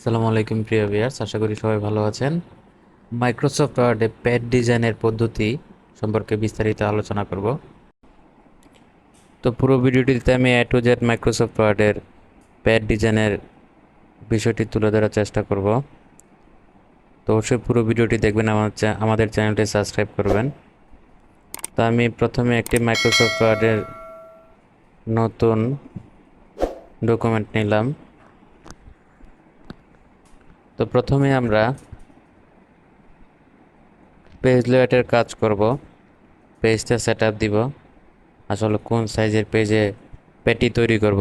আসসালামু আলাইকুম প্রিয় ভিউয়ার্স, আশা করি সবাই ভালো আছেন। মাইক্রোসফট ওয়ার্ডে প্যাড ডিজাইনের পদ্ধতি সম্পর্কে বিস্তারিত আলোচনা করব। তো পুরো ভিডিওটিতে আমি এ টু জেড মাইক্রোসফট ওয়ার্ডের প্যাড ডিজাইনের বিষয়টি তুলে ধরার চেষ্টা করব। তো অবশ্যই পুরো ভিডিওটি দেখবেন, আমাদের চ্যানেলটি সাবস্ক্রাইব করবেন। তো আমি প্রথমে একটি মাইক্রোসফট ওয়ার্ডের নতুন ডকুমেন্ট নিলাম। তো প্রথমে আমরা পেজ লেআউটের কাজ করব। পেজটা সেট আপ দিব, আসলে কোন সাইজের পেজে প্যাটি তৈরি করব।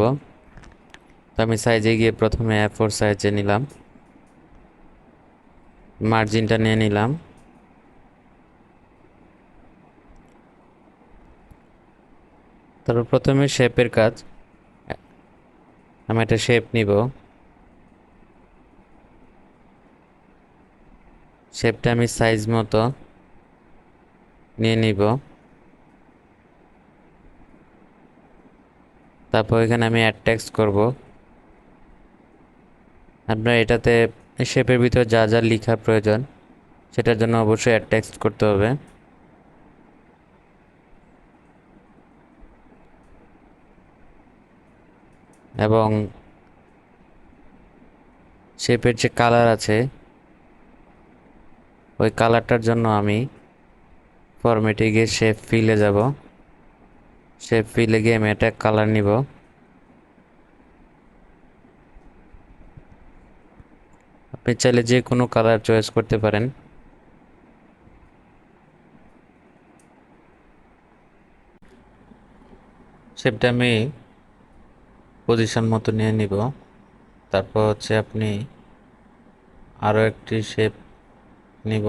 তো আমি সাইজে গিয়ে প্রথমে A4 সাইজে নিলাম, মার্জিনটা নিয়ে নিলাম। তারপর প্রথমে শেপের কাজ, আমি একটা শেপ নিব। শেপটা আমি সাইজ মতো নিয়ে নিব। তারপর এখানে আমি অ্যাড টেক্সট করব। আপনার এটাতে শেপের ভিতর যা যা লেখার প্রয়োজন সেটার জন্য অবশ্যই অ্যাড টেক্সট করতে হবে। এবং শেপের যে কালার আছে ওই কালারটার জন্য আমি ফরম্যাটে গিয়ে শেপ ফিলে যাব। শেপ ফিলে গিয়ে আমি একটা কালার নিব। আপনি চাইলে যে কোনো কালার চয়েস করতে পারেন। শেপটা আমি পজিশন মতো নিয়ে নিব। তারপর হচ্ছে আপনি আরও একটি শেপ নিব।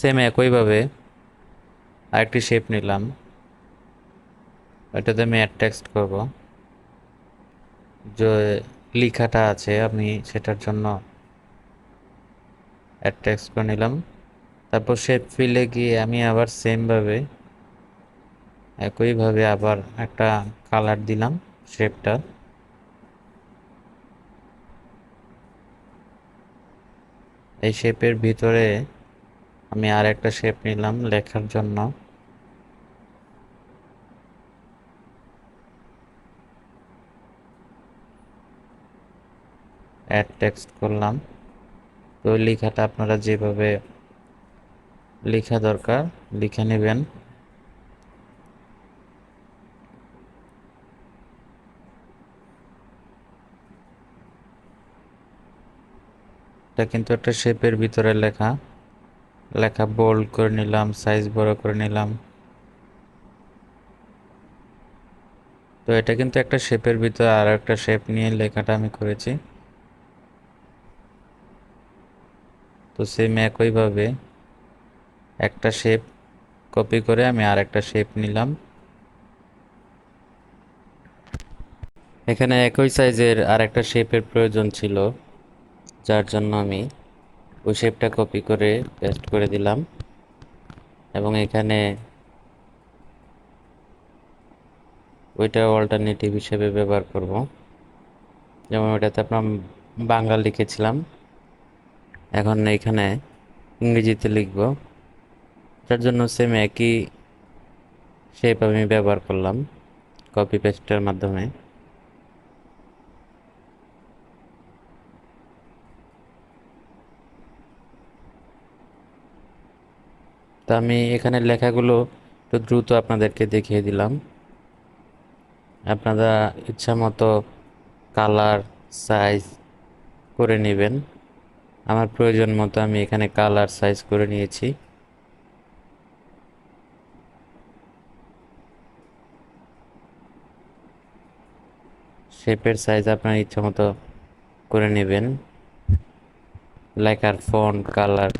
সেম একইভাবে আরেকটি শেপ নিলাম, ওইটাতে আমি অ্যাড টেক্সট করব। যে লেখাটা আছে আমি সেটার জন্য অ্যাড টেক্সট করে নিলাম। তারপর শেপ ফিলে গিয়ে আমি আবার সেমভাবে একইভাবে আবার একটা কালার দিলাম শেপটা। এই শেপের ভিতরে আমি আর একটা শেপ নিলাম লেখার জন্য। অ্যাড টেক্সট করলাম। তো লেখাটা আপনারা যেভাবে লেখা দরকার লিখে নেবেন। এটা কিন্তু একটা শেপের ভিতরে লেখা লেখা বোল্ড করে নিলাম, সাইজ বড় করে নিলাম। তো এটা কিন্তু একটা শেপের ভিতরে আর একটা শেপ নিয়ে লেখাটা আমি করেছি। তো সেম একইভাবে একটা শেপ কপি করে আমি আর একটা শেপ নিলাম। এখানে একই সাইজের আর একটা শেপের প্রয়োজন ছিল, যার জন্য আমি ওই শেপটা কপি করে পেস্ট করে দিলাম। এবং এখানে ওইটা অল্টারনেটিভ হিসেবে ব্যবহার করব। যেমন ওইটাতে আপনার বাংলা লিখেছিলাম, এখন এখানে ইংরেজিতে লিখব। যার জন্য সেম একই শেপ আমি ব্যবহার করলাম কপি পেস্টের মাধ্যমে। তো আমি এখানে লেখাগুলো একটু দ্রুত আপনাদেরকে দেখিয়ে দিলাম। আপনারা ইচ্ছা মতো কালার সাইজ করে নেবেন। আমার প্রয়োজন মতো আমি এখানে কালার সাইজ করে নিয়েছি। শেপের সাইজ আপনার ইচ্ছা মতো করে নেবেন। লেখার ফন্ট কালার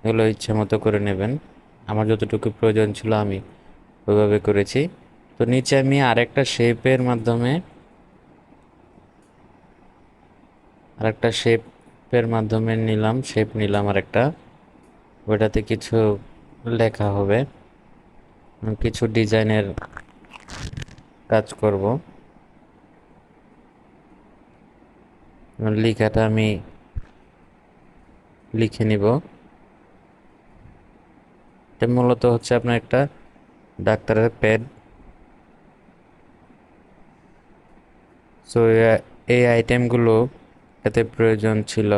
এগুলো ইচ্ছা মতো করে নেবেন। আমার যতটুকু প্রয়োজন ছিল আমি ওইভাবে করেছি। তো নিচে আমি আরেকটা শেপের মাধ্যমে নিলাম, শেপ নিলাম আরেকটা। ওটাতে কিছু লেখা হবে, কিছু ডিজাইনের কাজ করব। লেখাটা আমি লিখে নিব। এটা মূলত হচ্ছে আপনার একটা ডাক্তারের প্যাড। সো এই আইটেমগুলো এতে প্রয়োজন ছিল,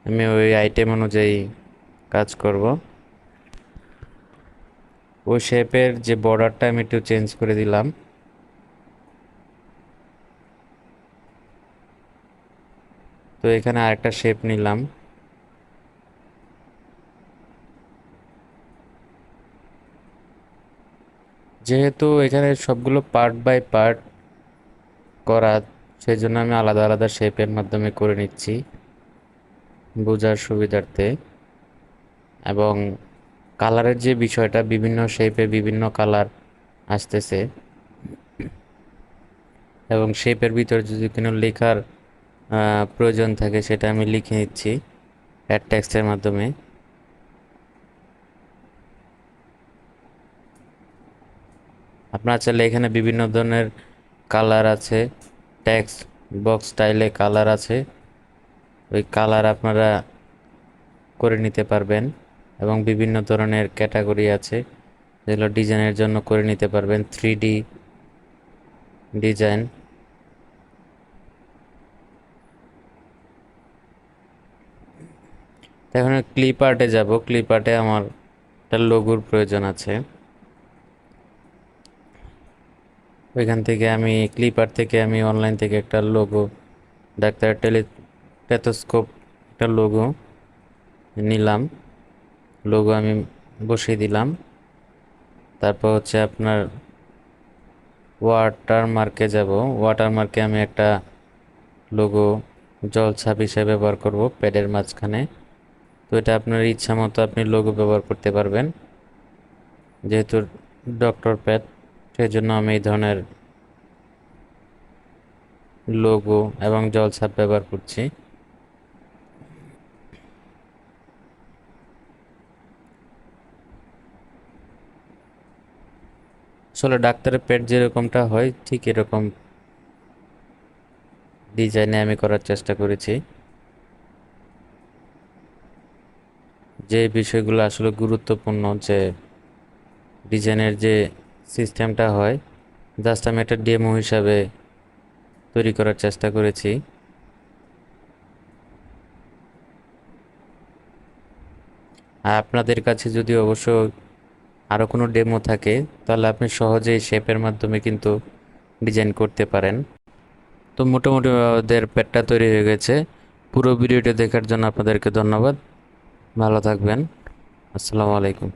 আমি ওই আইটেম অনুযায়ী কাজ করব। ওই শেপের যে বর্ডারটা আমি একটু চেঞ্জ করে দিলাম। তো এখানে আরেকটা শেপ নিলাম। যেহেতু এখানে সবগুলো পার্ট বাই পার্ট করা, সেই জন্য আমি আলাদা আলাদা শেপের মাধ্যমে করে নিচ্ছি বোঝার সুবিধার্থে। এবং কালারের যে বিষয়টা, বিভিন্ন শেপে বিভিন্ন কালার আসতেছে, এবং শেপের ভিতরে যদি কোনো লেখার প্রয়োজন থাকে সেটা আমি লিখে নিচ্ছি অ্যাড টেক্সটের মাধ্যমে। আপনার চাইলে এখানে বিভিন্ন ধরনের কালার আছে, টেক্সট বক্স স্টাইলে কালার আছে, ওই কালার আপনারা করে নিতে পারবেন। এবং বিভিন্ন ধরনের ক্যাটাগরি আছে যেগুলো ডিজাইনের জন্য করে নিতে পারবেন, 3D ডিজাইন। এখন ক্লিপ আর্টে যাব। ক্লিপ আর্টে আমার একটা লোগোর প্রয়োজন আছে। ওইখান থেকে আমি ক্লিপ আর্ট থেকে আমি অনলাইন থেকে একটা লোগো, ডাক্তার টেথোস্কোপ একটা লোগো নিলাম। লোগো আমি বসিয়ে দিলাম। তারপর হচ্ছে আপনার ওয়াটারমার্কে যাব। ওয়াটারমার্কে আমি একটা লোগো জলছাপ হিসেবে ব্যবহার করব প্যাডের মাঝখানে। তো এটা আপনার ইচ্ছা মতো আপনি লোগো ব্যবহার করতে পারবেন। যেহেতু ডক্টর প্যাড, সেই জন্য আমি এই ধরনের লোগো এবং জলছাপ ব্যবহার করছি। আসলে ডাক্তারের প্যাড যেরকমটা হয় ঠিক এরকম ডিজাইনে আমি করার চেষ্টা করেছি। যে বিষয়গুলো আসলে গুরুত্বপূর্ণ, যে ডিজাইনের যে সিস্টেমটা হয়, জাস্ট আমি একটা ডেমো হিসাবে তৈরি করার চেষ্টা করেছি। আর আপনাদের কাছে যদি অবশ্য আরও কোনো ডেমো থাকে, তাহলে আপনি সহজেই শেপের মাধ্যমে কিন্তু ডিজাইন করতে পারেন। তো মোটামুটি আমাদের প্যাডটা তৈরি হয়ে গেছে। পুরো ভিডিওটি দেখার জন্য আপনাদেরকে ধন্যবাদ। ভালো থাকবেন। আসসালামু আলাইকুম।